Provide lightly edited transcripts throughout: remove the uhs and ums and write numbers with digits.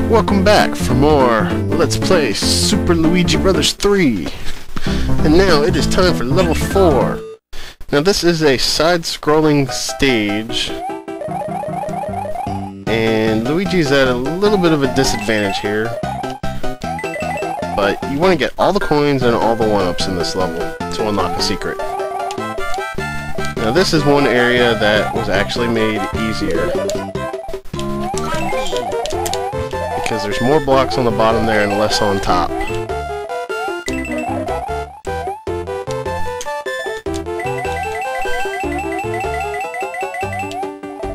Welcome back for more Let's Play Super Luigi Brothers 3. And now it is time for level 4. Now this is a side-scrolling stage, and Luigi's at a little bit of a disadvantage here. But you want to get all the coins and all the 1-ups in this level to unlock a secret. Now this is one area that was actually made easier, because there's more blocks on the bottom there and less on top.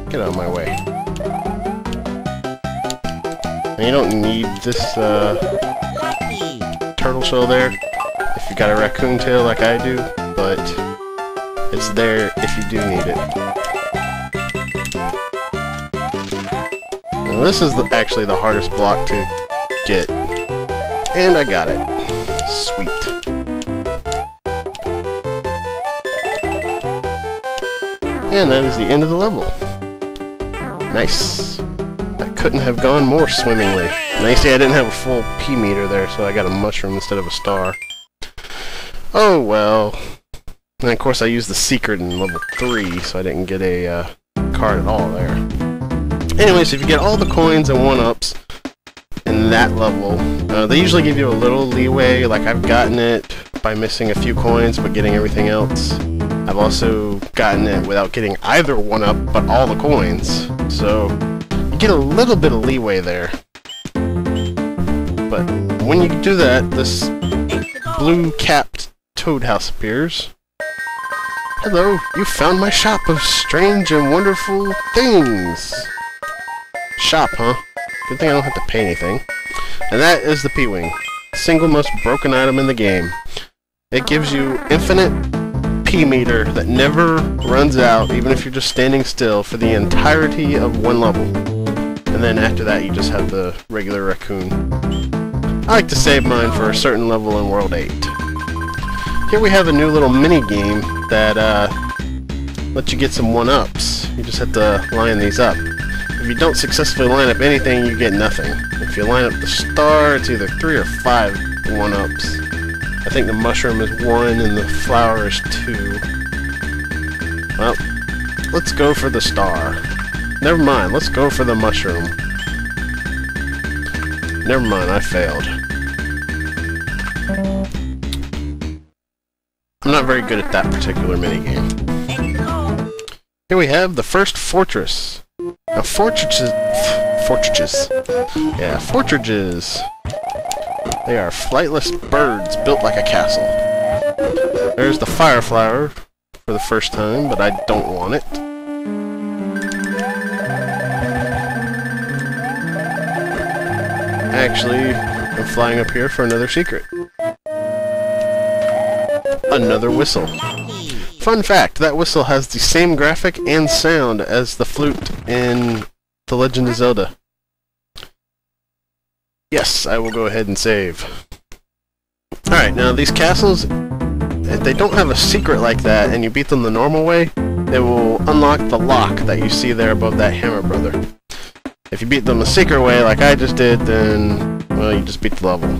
Get out of my way. And you don't need this turtle shell there if you got a raccoon tail like I do, but it's there if you do need it. Now this is actually the hardest block to get, and I got it. Sweet. And that is the end of the level. Nice. That couldn't have gone more swimmingly. Now you see I didn't have a full P meter there, so I got a mushroom instead of a star. Oh well. And of course I used the secret in level 3, so I didn't get a card at all there. Anyways, if you get all the coins and 1-ups in that level, they usually give you a little leeway. Like I've gotten it by missing a few coins but getting everything else. I've also gotten it without getting either 1-up but all the coins. So you get a little bit of leeway there. But when you do that, this blue-capped toad house appears. Hello, you found my shop of strange and wonderful things. Shop, huh? Good thing I don't have to pay anything. And that is the P-Wing. Single most broken item in the game. It gives you infinite P-meter that never runs out, even if you're just standing still, for the entirety of one level. And then after that you just have the regular raccoon. I like to save mine for a certain level in World 8. Here we have a new little mini-game that lets you get some 1-ups. You just have to line these up. If you don't successfully line up anything, you get nothing. If you line up the star, it's either 3 or 5 1-ups. I think the mushroom is 1 and the flower is 2. Well, let's go for the star. Never mind, let's go for the mushroom. Never mind, I failed. I'm not very good at that particular minigame. Here we have the first fortress. Now fortresses... Yeah, fortresses. They are flightless birds built like a castle. There's the fire flower for the first time, but I don't want it. Actually, I'm flying up here for another secret. Another whistle. Fun fact, that whistle has the same graphic and sound as the flute in The Legend of Zelda. Yes, I will go ahead and save. Alright, now these castles, if they don't have a secret like that and you beat them the normal way, they will unlock the lock that you see there above that hammer brother. If you beat them a secret way like I just did, then, well, you just beat the level.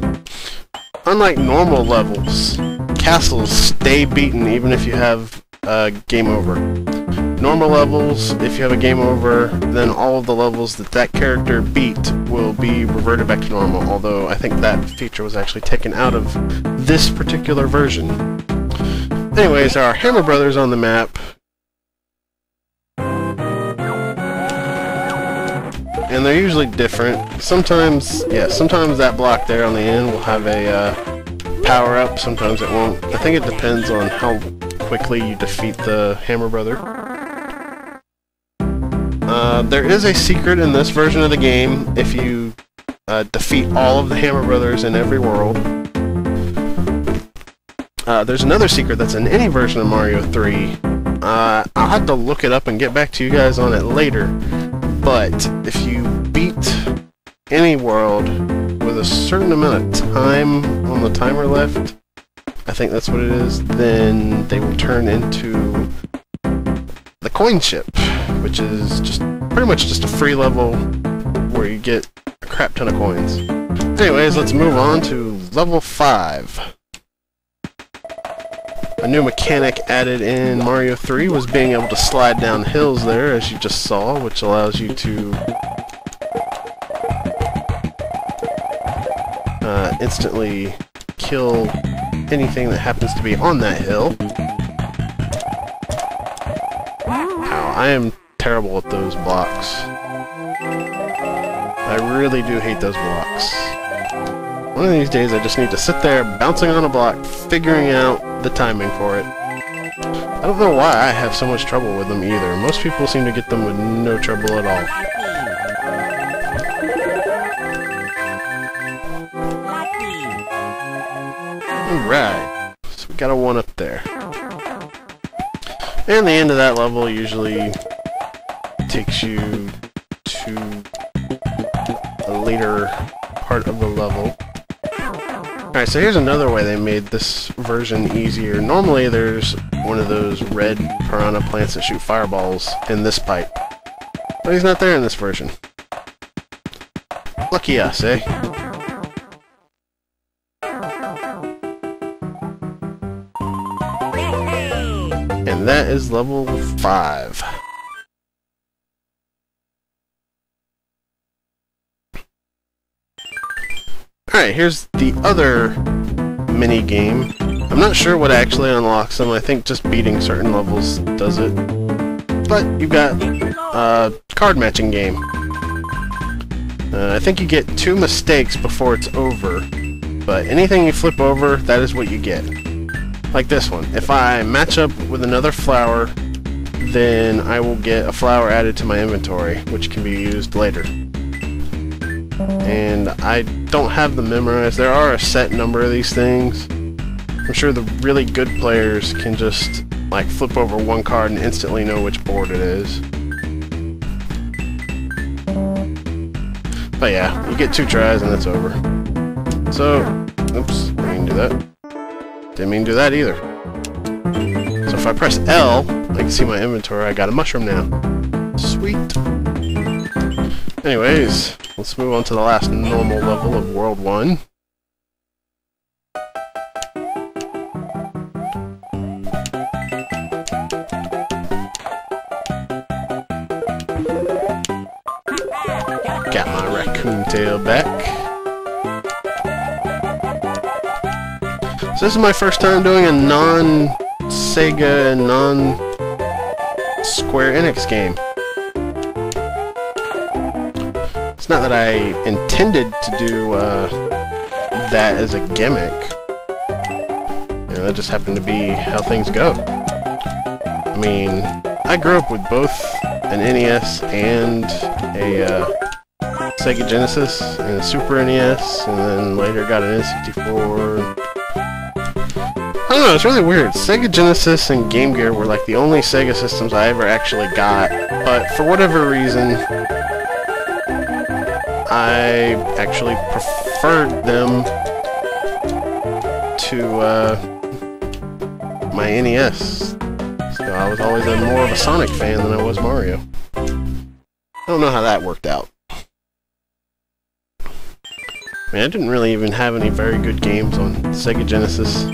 Unlike normal levels, castles stay beaten even if you have game over. Normal levels, if you have a game over, then all of the levels that that character beat will be reverted back to normal, although I think that feature was actually taken out of this particular version. Anyways, there are hammer brothers on the map, and they're usually different. Sometimes that block there on the end will have a power up, sometimes it won't. I think it depends on how quickly you defeat the hammer brother. There is a secret in this version of the game if you defeat all of the hammer brothers in every world. There's another secret that's in any version of Mario 3. I'll have to look it up and get back to you guys on it later. But if you beat any world with a certain amount of time on the timer left, I think that's what it is, then they will turn into the coin ship, which is just pretty much just a free level where you get a crap ton of coins. Anyways, let's move on to level 5. A new mechanic added in Mario 3 was being able to slide down hills there, as you just saw, which allows you to instantly kill anything that happens to be on that hill. Ow, I am terrible at those blocks. I really do hate those blocks. One of these days I just need to sit there bouncing on a block, figuring out the timing for it. I don't know why I have so much trouble with them either. Most people seem to get them with no trouble at all. Alright, so we got a 1 up there. And the end of that level usually takes you to a later part of the level. Alright, so here's another way they made this version easier. Normally there's one of those red piranha plants that shoot fireballs in this pipe. But he's not there in this version. Lucky us, eh? And that is level 5. Alright, here's the other mini game. I'm not sure what actually unlocks them. I think just beating certain levels does it. But you've got a card matching game. I think you get 2 mistakes before it's over. But anything you flip over, that is what you get. Like this one. If I match up with another flower, then I will get a flower added to my inventory, which can be used later. And I don't have them memorized. There are a set number of these things. I'm sure the really good players can just like flip over one card and instantly know which board it is. But yeah, you get 2 tries and it's over. So, oops, didn't mean to do that. Didn't mean to do that either. So if I press L, I can see my inventory. I got a mushroom now. Sweet. Anyways, let's move on to the last normal level of World 1. Got my raccoon tail back. So this is my first time doing a non-Sega and non-Square Enix game. It's not that I intended to do that as a gimmick. You know, that just happened to be how things go. I mean, I grew up with both an NES and a Sega Genesis and a Super NES, and then later got an N64. I don't know, it's really weird. Sega Genesis and Game Gear were like the only Sega systems I ever actually got, but for whatever reason, I actually preferred them to my NES. So I was always more of a Sonic fan than I was Mario. I don't know how that worked out. I mean, I didn't really even have any very good games on Sega Genesis.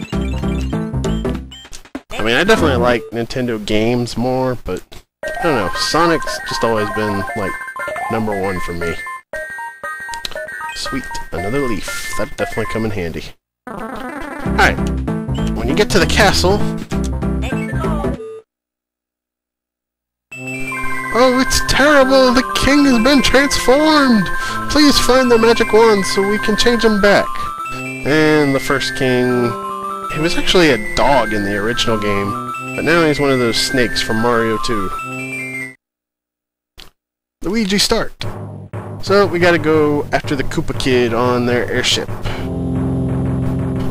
I mean, I definitely like Nintendo games more, but I don't know. Sonic's just always been, like, #1 for me. Sweet. Another leaf. That'd definitely come in handy. Alright. When you get to the castle... Oh, it's terrible! The king has been transformed! Please find the magic wand so we can change him back. And the first king... He was actually a dog in the original game, but now he's one of those snakes from Mario 2. Luigi, start! So, we gotta go after the Koopa Kid on their airship.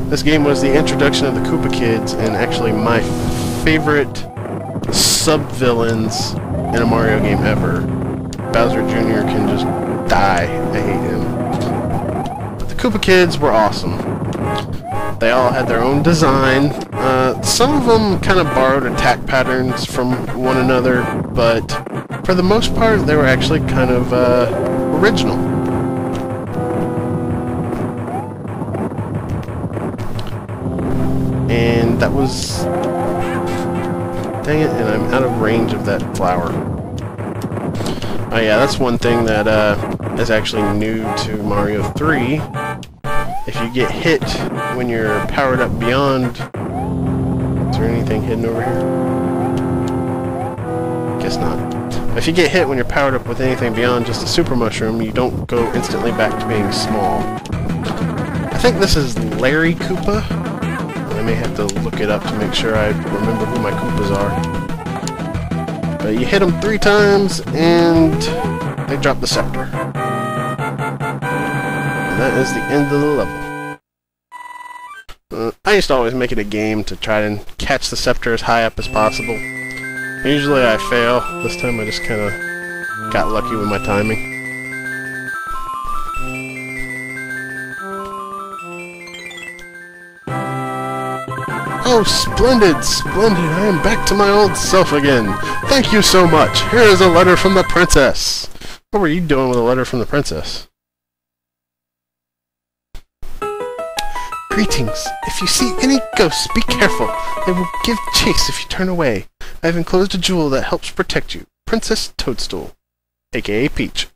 This game was the introduction of the Koopa Kids, and actually my favorite sub-villains in a Mario game ever. Bowser Jr. can just die. I hate him. But the Koopa Kids were awesome. They all had their own design. Some of them kind of borrowed attack patterns from one another, but for the most part, they were actually kind of original. And that was... Dang it, and I'm out of range of that flower. Oh yeah, that's one thing that is actually new to Mario 3. If you get hit when you're powered up beyond... Is there anything hidden over here? Guess not. If you get hit when you're powered up with anything beyond just a super mushroom, you don't go instantly back to being small. I think this is Larry Koopa. I may have to look it up to make sure I remember who my Koopas are. But you hit them 3 times, and they drop the scepter. And that is the end of the level. I used to always make it a game to try and catch the scepter as high up as possible. Usually I fail. This time I just kind of got lucky with my timing. Oh, splendid, splendid! I am back to my old self again. Thank you so much. Here is a letter from the princess. What were you doing with a letter from the princess? Greetings. If you see any ghosts, be careful. They will give chase if you turn away. I have enclosed a jewel that helps protect you. Princess Toadstool, aka Peach.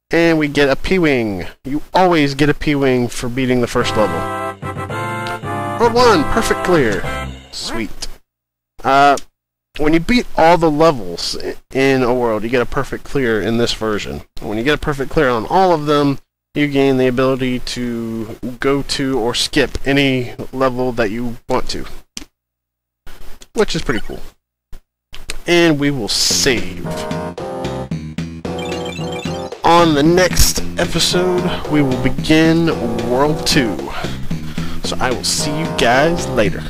And we get a P-Wing. You always get a P-Wing for beating the first level. Road 1, perfect clear. Sweet. When you beat all the levels in a world, you get a perfect clear in this version. When you get a perfect clear on all of them, you gain the ability to go to or skip any level that you want to. Which is pretty cool. And we will save. On the next episode, we will begin World 2. So I will see you guys later.